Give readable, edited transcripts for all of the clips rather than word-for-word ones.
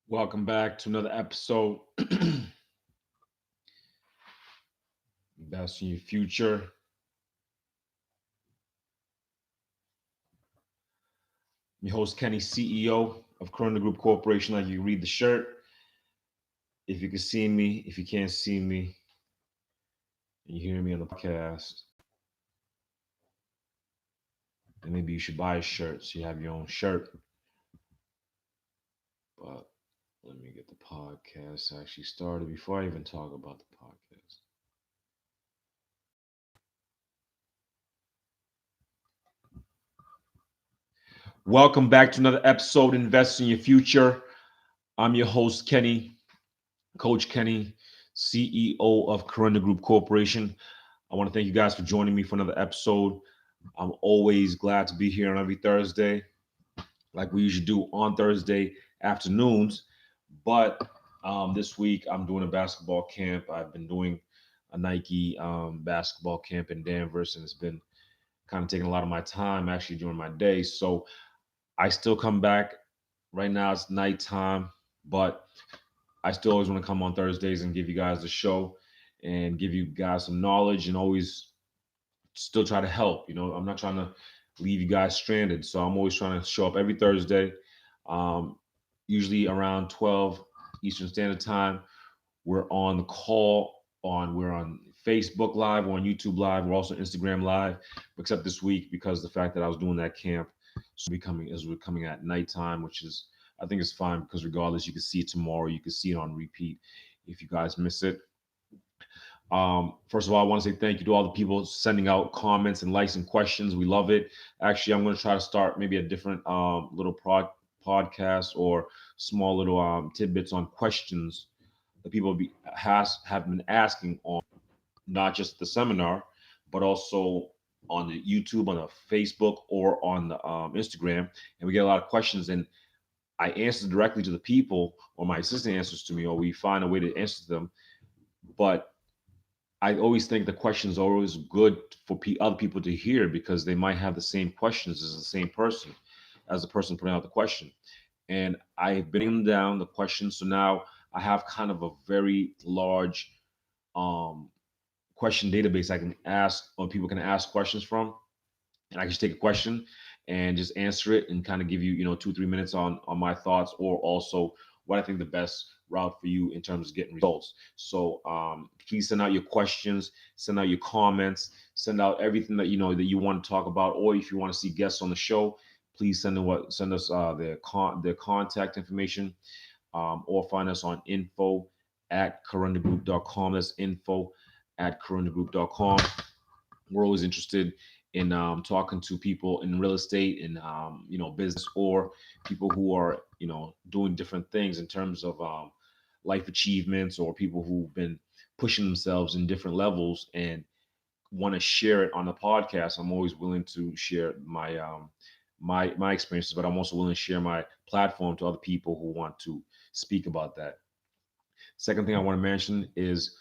Welcome back to another episode. Best in your future. I'm your host, Kenny, CEO of Corunda Group Corporation. Like you read the shirt. If you can see me, if you can't see me, and you hear me on the podcast, then maybe you should buy a shirt so you have your own shirt. But let me get the podcast actually started before I even talk about the podcast. Welcome back to another episode, Invest in Your Future. I'm your host, Kenny, Coach Kenny, CEO of Kirunda Group Corporation. I want to thank you guys for joining me for another episode. I'm always glad to be here on every Thursday, like we usually do on Thursday afternoons. But this week I'm doing a basketball camp. I've been doing a Nike basketball camp in Danvers, and it's been kind of taking a lot of my time actually during my day. So I still come back. Right now it's nighttime, but I still always want to come on Thursdays and give you guys a show and give you guys some knowledge and always still try to help. I'm not trying to leave you guys stranded. So I'm always trying to show up every Thursday, um, usually around 12 Eastern Standard Time. We're on the call we're on Facebook Live, we're on YouTube Live, we're also Instagram Live, except this week because the fact that I was doing that camp. So we're coming at nighttime, which is I think it's fine because regardless, you can see it tomorrow, you can see it on repeat if you guys miss it. First of all, I want to say thank you to all the people sending out comments and likes and questions. We love it. Actually, I'm going to try to start maybe a different little podcast or small little tidbits on questions that people have been asking on not just the seminar, but also on the YouTube, on the Facebook, or on the Instagram. And we get a lot of questions, and I answer directly to the people, or my assistant answers to me, or we find a way to answer them. But I always think the questions are always good for other people to hear because they might have the same questions as the same person, as the person putting out the question. And I've been down the questions, so now I have kind of a very large um, question database I can ask, or people can ask questions from, and I can just take a question and just answer it and kind of give you, 2, 3 minutes on my thoughts, or also what I think the best route for you in terms of getting results. So please send out your questions, send out your comments, send out everything that you know that you want to talk about, or if you want to see guests on the show, please send us their contact information, or find us on info@corundagroup.com. That's info@corundagroup.com. We're always interested in talking to people in real estate and business, or people who are doing different things in terms of life achievements, or people who've been pushing themselves in different levels and want to share it on the podcast. I'm always willing to share my experiences, but I'm also willing to share my platform to other people who want to speak about that. Second thing I want to mention is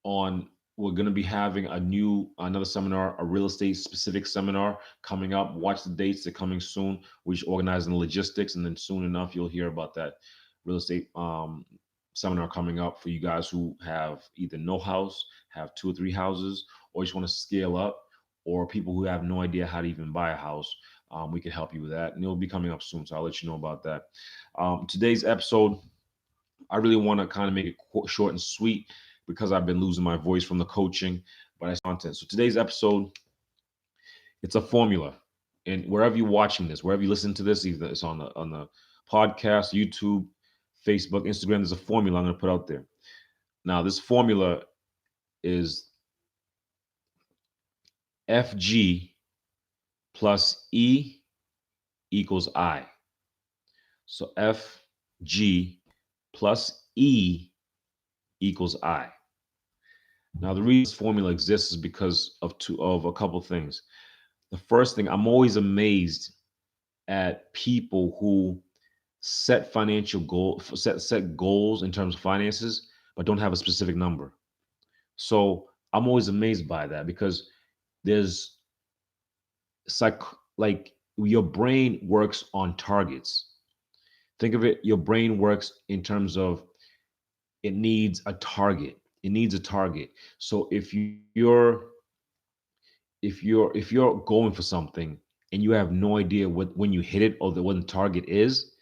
on we're going to be having another seminar, a real estate specific seminar coming up. Watch the dates; they're coming soon. We're just organizing the logistics, and then soon enough you'll hear about that real estate seminar coming up for you guys who have either no house, have 2 or 3 houses, or just want to scale up, or people who have no idea how to even buy a house. We can help you with that, and it'll be coming up soon. So I'll let you know about that. Today's episode, I really want to kind of make it short and sweet because I've been losing my voice from the coaching, but I content. So today's episode, it's a formula. And wherever you're watching this, wherever you listen to this, either it's on the podcast, YouTube, Facebook, Instagram, there's a formula I'm going to put out there. Now, this formula is Fg plus E equals I. So Fg plus E equals I. Now, the reason this formula exists is because of a couple of things. The first thing, I'm always amazed at people who set goals in terms of finances, but don't have a specific number. So I'm always amazed by that because there's psych like your brain works on targets. Think of it, your brain works in terms of it needs a target. It needs a target. So if you're going for something and you have no idea when you hit it or what the target is,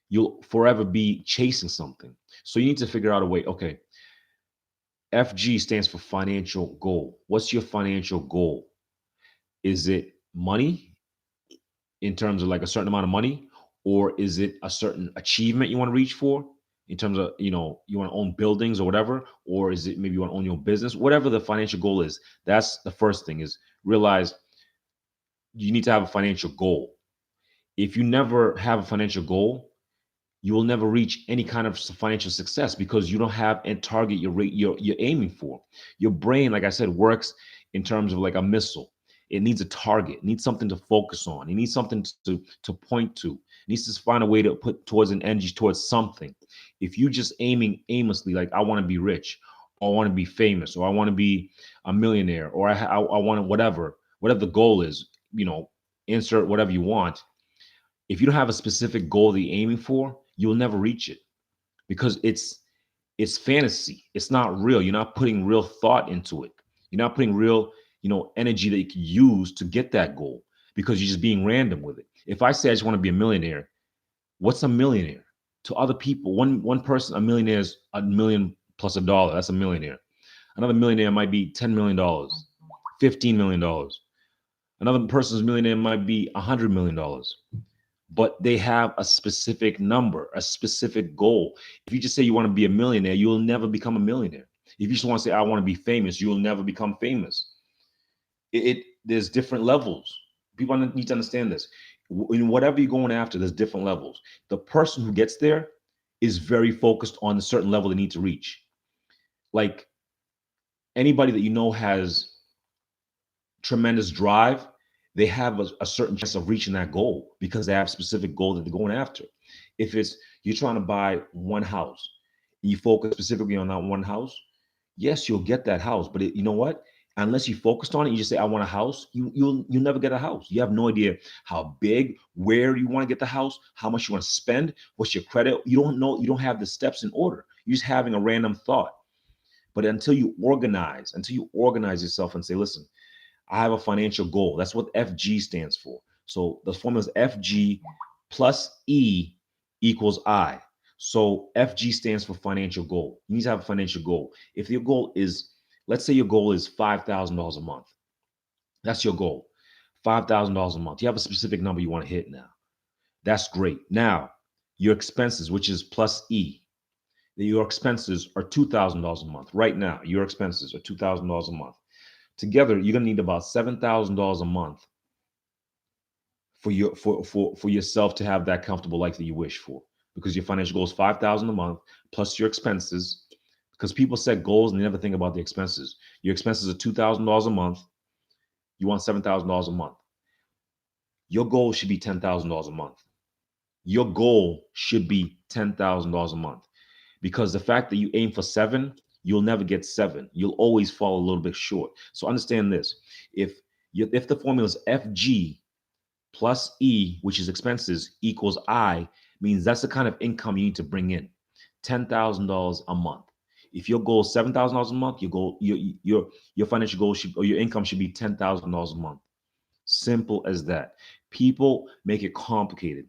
you'll forever be chasing something. So you need to figure out a way. Okay, FG stands for financial goal. What's your financial goal? Is it money in terms of like a certain amount of money, or is it a certain achievement you want to reach for in terms of, you want to own buildings or whatever, or is it maybe you want to own your own business? Whatever the financial goal is, that's the first thing, is realize you need to have a financial goal. If you never have a financial goal, you will never reach any kind of financial success because you don't have a target you're aiming for. Your brain, like I said, works in terms of like a missile. It needs a target, it needs something to focus on, it needs something to point to, it needs to find a way to put towards an energy towards something. If you just aiming aimlessly, like I want to be rich, or I want to be famous, or I want to be a millionaire, or I want to whatever the goal is, insert whatever you want. If you don't have a specific goal that you're aiming for, you'll never reach it because it's fantasy. It's not real. You're not putting real thought into it. You're not putting real, energy that you can use to get that goal because you're just being random with it. If I say I just want to be a millionaire, what's a millionaire? To other people, one person, a millionaire is a million plus a dollar. That's a millionaire. Another millionaire might be $10 million, $15 million. Another person's millionaire might be $100 million, but they have a specific number, a specific goal. If you just say you want to be a millionaire, you will never become a millionaire. If you just want to say I want to be famous, you will never become famous. There's different levels. People need to understand this. In whatever you're going after, there's different levels. The person who gets there is very focused on a certain level they need to reach. Like anybody that has tremendous drive, they have a certain chance of reaching that goal because they have a specific goal that they're going after. If it's you're trying to buy one house, and you focus specifically on that one house, yes, you'll get that house. But you know what? Unless you focused on it, you just say, "I want a house." You'll never get a house. You have no idea how big, where you want to get the house, how much you want to spend, what's your credit. You don't know. You don't have the steps in order. You're just having a random thought. But until you organize yourself and say, "Listen, I have a financial goal." That's what FG stands for. So the formula is FG plus E equals I. So FG stands for financial goal. You need to have a financial goal. If your goal is, let's say your goal is $5,000 a month. That's your goal. $5,000 a month. You have a specific number you want to hit now. That's great. Now, your expenses, which is plus E, your expenses are $2,000 a month. Right now, your expenses are $2,000 a month. Together, you're gonna need about $7,000 a month for yourself to have that comfortable life that you wish for. Because your financial goal is $5,000 a month plus your expenses. Because people set goals and they never think about the expenses. Your expenses are $2,000 a month. You want $7,000 a month. Your goal should be $10,000 a month. Your goal should be $10,000 a month. Because the fact that you aim for 7, you'll never get 7. You'll always fall a little bit short. So understand this. If the formula is FG plus E, which is expenses, equals I, means that's the kind of income you need to bring in. $10,000 a month. If your goal is $7,000 a month, your financial goal should, or your income should be $10,000 a month. Simple as that. People make it complicated.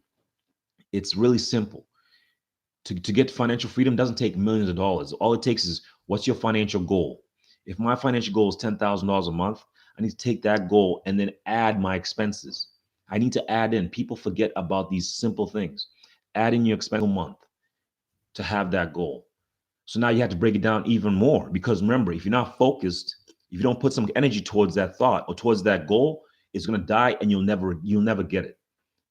It's really simple. To get financial freedom doesn't take millions of dollars. All it takes is, what's your financial goal? If my financial goal is $10,000 a month, I need to take that goal and then add my expenses. I need to add in. People forget about these simple things. Add in your expense a month to have that goal. So now you have to break it down even more, because remember, if you're not focused, if you don't put some energy towards that thought or towards that goal, it's going to die and you'll never get it.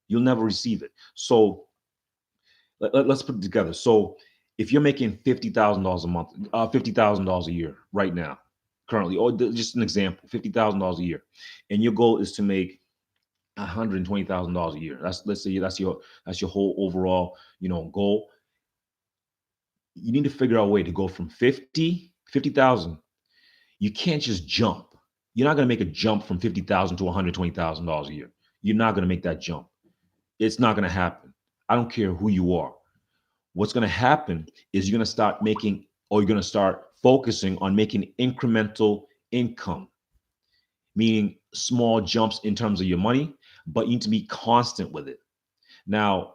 You'll never receive it. So let's put it together. So if you're making $50,000 a month, $50,000 a year right now, currently, or just an example, $50,000 a year, and your goal is to make $120,000 a year. Let's say that's your whole overall goal. You need to figure out a way to go from 50,000. You can't just jump. You're not going to make a jump from 50,000 to $120,000 a year. You're not going to make that jump. It's not going to happen. I don't care who you are. What's going to happen is you're going to start making, or you're going to start focusing on making incremental income, meaning small jumps in terms of your money, but you need to be constant with it. Now,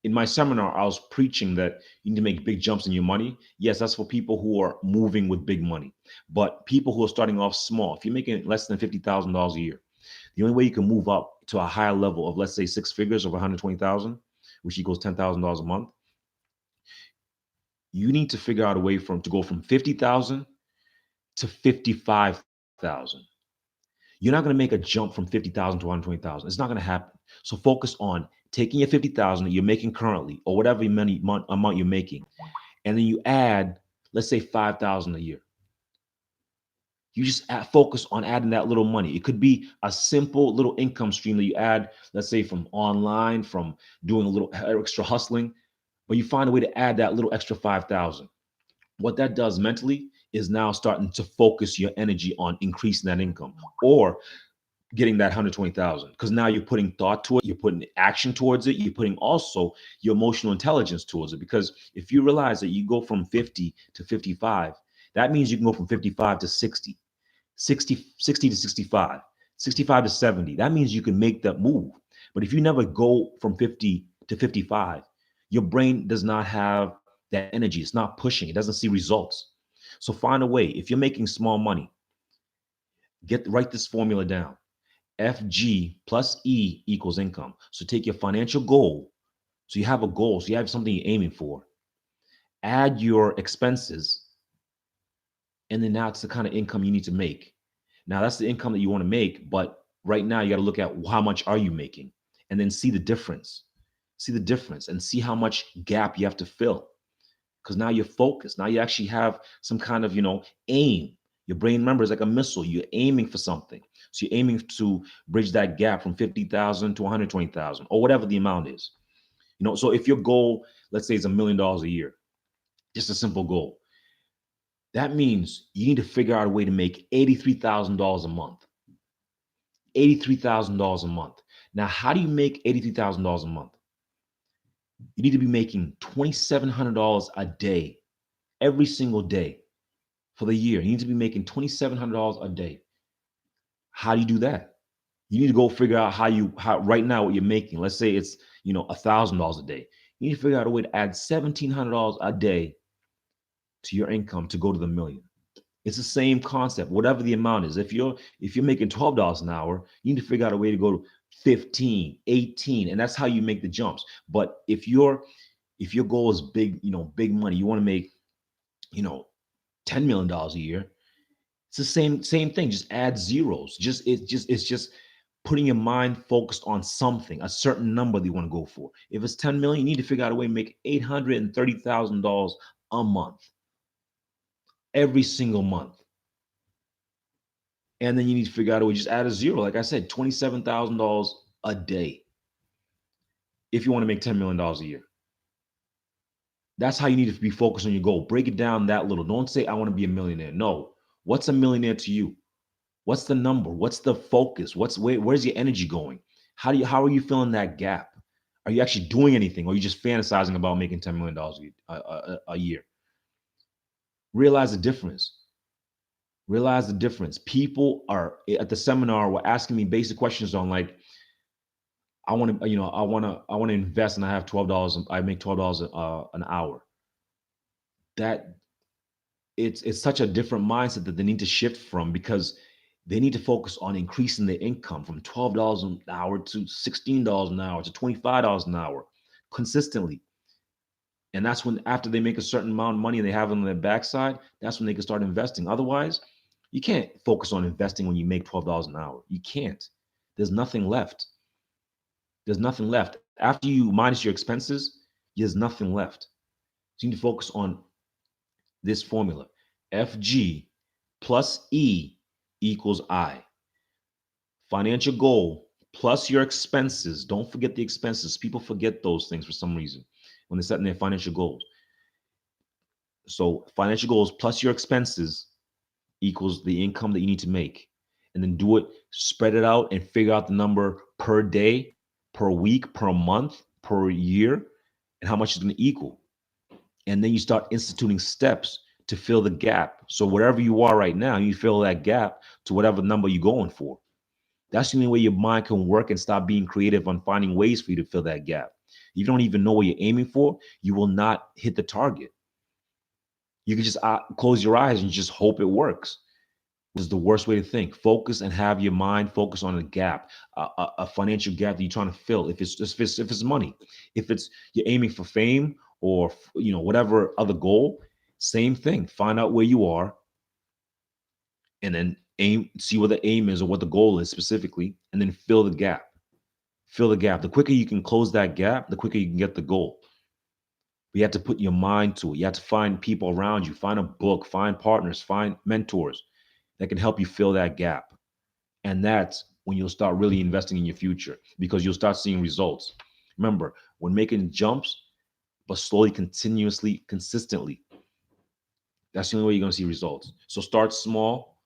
in my seminar, I was preaching that you need to make big jumps in your money. Yes, that's for people who are moving with big money, but people who are starting off small, if you're making less than $50,000 a year, the only way you can move up to a higher level of, let's say, six figures of 120,000, which equals $10,000 a month, you need to figure out a way to go from 50,000 to 55,000. You're not going to make a jump from 50,000 to 120,000. It's not going to happen. So focus on taking your 50,000 that you're making currently, or whatever amount you're making, and then you add, let's say, 5,000 a year. You just focus on adding that little money. It could be a simple little income stream that you add, let's say from online, from doing a little extra hustling, but you find a way to add that little extra 5,000. What that does mentally is now starting to focus your energy on increasing that income or getting that 120,000, because now you're putting thought to it, you're putting action towards it, you're putting also your emotional intelligence towards it. Because if you realize that you go from 50 to 55, that means you can go from 55 to 60, 60 to 65, 65 to 70. That means you can make that move. But if you never go from 50 to 55, your brain does not have that energy. It's not pushing. It doesn't see results. So find a way. If you're making small money, write this formula down. Fg+E equals income. So take your financial goal. So you have a goal. So you have something you're aiming for. Add your expenses. And then that's the kind of income you need to make. Now that's the income that you want to make. But right now you got to look at how much are you making, and then see the difference. See the difference and see how much gap you have to fill. Because now you're focused. Now you actually have some kind of, aim. Your brain, remember, is like a missile. You're aiming for something. So you're aiming to bridge that gap from 50,000 to 120,000 or whatever the amount is. So if your goal, let's say, is $1 million a year, just a simple goal, that means you need to figure out a way to make $83,000 a month. $83,000 a month. Now, how do you make $83,000 a month? You need to be making $2,700 a day, every single day for the year. You need to be making $2,700 a day. How do you do that? You need to go figure out how right now what you're making. Let's say it's $1,000 a day. You need to figure out a way to add $1,700 a day to your income to go to the million. It's the same concept, whatever the amount is. If you're making $12 an hour, you need to figure out a way to go to 15, 18, and that's how you make the jumps. But if your goal is big, big money, you want to make, $10 million a year, it's the same thing. Just add zeros. It's just putting your mind focused on something, a certain number that you want to go for. If it's 10 million, you need to figure out a way to make $830,000 a month, every single month. And then you need to figure out a way, just add a zero. Like I said, $27,000 a day if you want to make $10 million a year. That's how you need to be focused on your goal. Break it down that little. Don't say, I want to be a millionaire. No. What's a millionaire to you? What's the number? What's the focus? Where's your energy going? How are you filling that gap? Are you actually doing anything, or are you just fantasizing about making $10 million a year? Realize the difference. Realize the difference. People are at the seminar were asking me basic questions on, like, I want to invest, and I have $12. I make $12 an hour. That it's such a different mindset that they need to shift from, because they need to focus on increasing their income from $12 an hour to $16 an hour to $25 an hour consistently. And that's when, after they make a certain amount of money and they have it on their backside, that's when they can start investing. Otherwise, you can't focus on investing when you make $12 an hour. You can't. There's nothing left. There's nothing left. After you minus your expenses, there's nothing left. So you need to focus on this formula. Fg+E equals I. Financial goal plus your expenses. Don't forget the expenses. People forget those things for some reason when they're setting their financial goals. So financial goals plus your expenses equals the income that you need to make. And then spread it out and figure out the number per day, per week, per month. per year and how much it's going to equal. And then you start instituting steps to fill the gap. So wherever you are right now, you fill that gap to whatever number you're going for. That's the only way your mind can work and stop being creative on finding ways for you to fill that gap. If you don't even know what you're aiming for, you will not hit the target. You can just close your eyes and just hope it works. This is the worst way to think. Focus and have your mind focus on a gap, a financial gap that you're trying to fill. If it's money, if it's you're aiming for fame or whatever other goal, same thing. Find out where you are, and then see what the aim is or what the goal is specifically, and then fill the gap. Fill the gap. The quicker you can close that gap, the quicker you can get the goal. But you have to put your mind to it. You have to find people around you, find a book, find partners, find mentors that can help you fill that gap. And that's when you'll start really investing in your future, because you'll start seeing results. Remember, when making jumps, but slowly, continuously, consistently, that's the only way you're going to see results. So start small,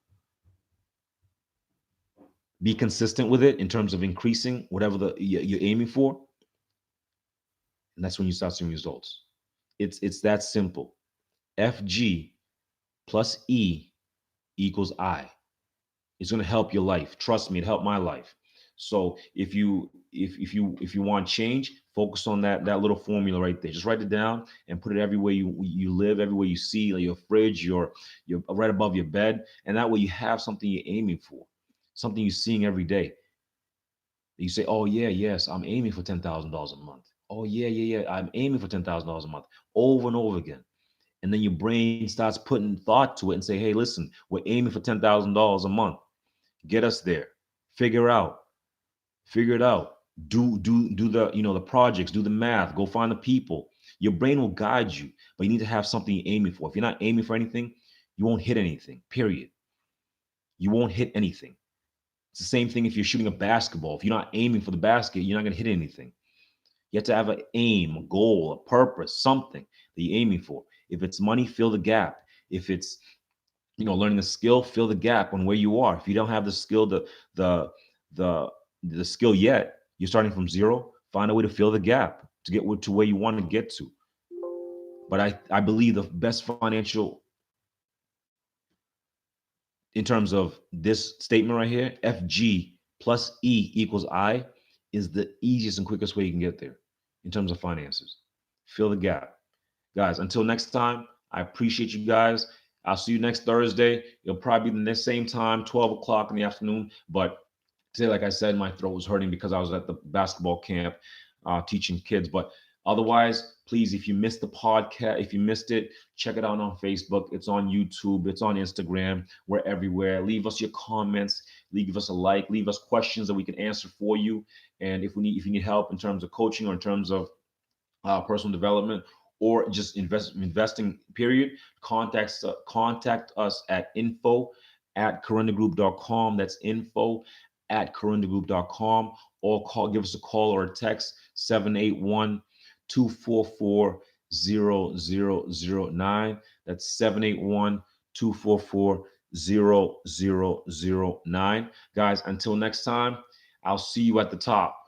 be consistent with it in terms of increasing whatever you're aiming for. And that's when you start seeing results. It's that simple. Fg+E equals I. It's going to help your life. Trust me, it helped my life. So if you want change, focus on that little formula right there. Just write it down and put it everywhere you live, everywhere you see, like your fridge, your right above your bed, and that way you have something you're aiming for, something you're seeing every day. You say, "Oh yeah, yes, I'm aiming for $10,000 a month. Oh yeah, I'm aiming for $10,000 a month," over and over again. And then your brain starts putting thought to it and say, "Hey, listen, we're aiming for $10,000 a month. Get us there. Figure it out. Do the the projects, do the math, go find the people." Your brain will guide you, but you need to have something you're aiming for. If you're not aiming for anything, you won't hit anything. Period. You won't hit anything. It's the same thing if you're shooting a basketball. If you're not aiming for the basket, you're not going to hit anything. You have to have an aim, a goal, a purpose, something that you're aiming for. If it's money, fill the gap. If it's learning a skill, fill the gap on where you are. If you don't have the skill, the the skill yet, you're starting from zero. Find a way to fill the gap to get to where you want to get to. But I believe the best financial, in terms of this statement right here, Fg+E equals I, is the easiest and quickest way you can get there in terms of finances. Fill the gap. Guys, until next time, I appreciate you guys. I'll see you next Thursday. It'll probably be the same time, 12 o'clock in the afternoon. But today, like I said, my throat was hurting because I was at the basketball camp teaching kids. But otherwise, please, if you missed the podcast, if you missed it, check it out on Facebook. It's on YouTube. It's on Instagram. We're everywhere. Leave us your comments. Leave us a like. Leave us questions that we can answer for you. And if you need help in terms of coaching or in terms of personal development, or just investing period, contact us at info@kirundagroup.com. That's info@kirundagroup.com. Or give us a call or a text, 781-244-0009. That's 781-244-0009. Guys, until next time, I'll see you at the top.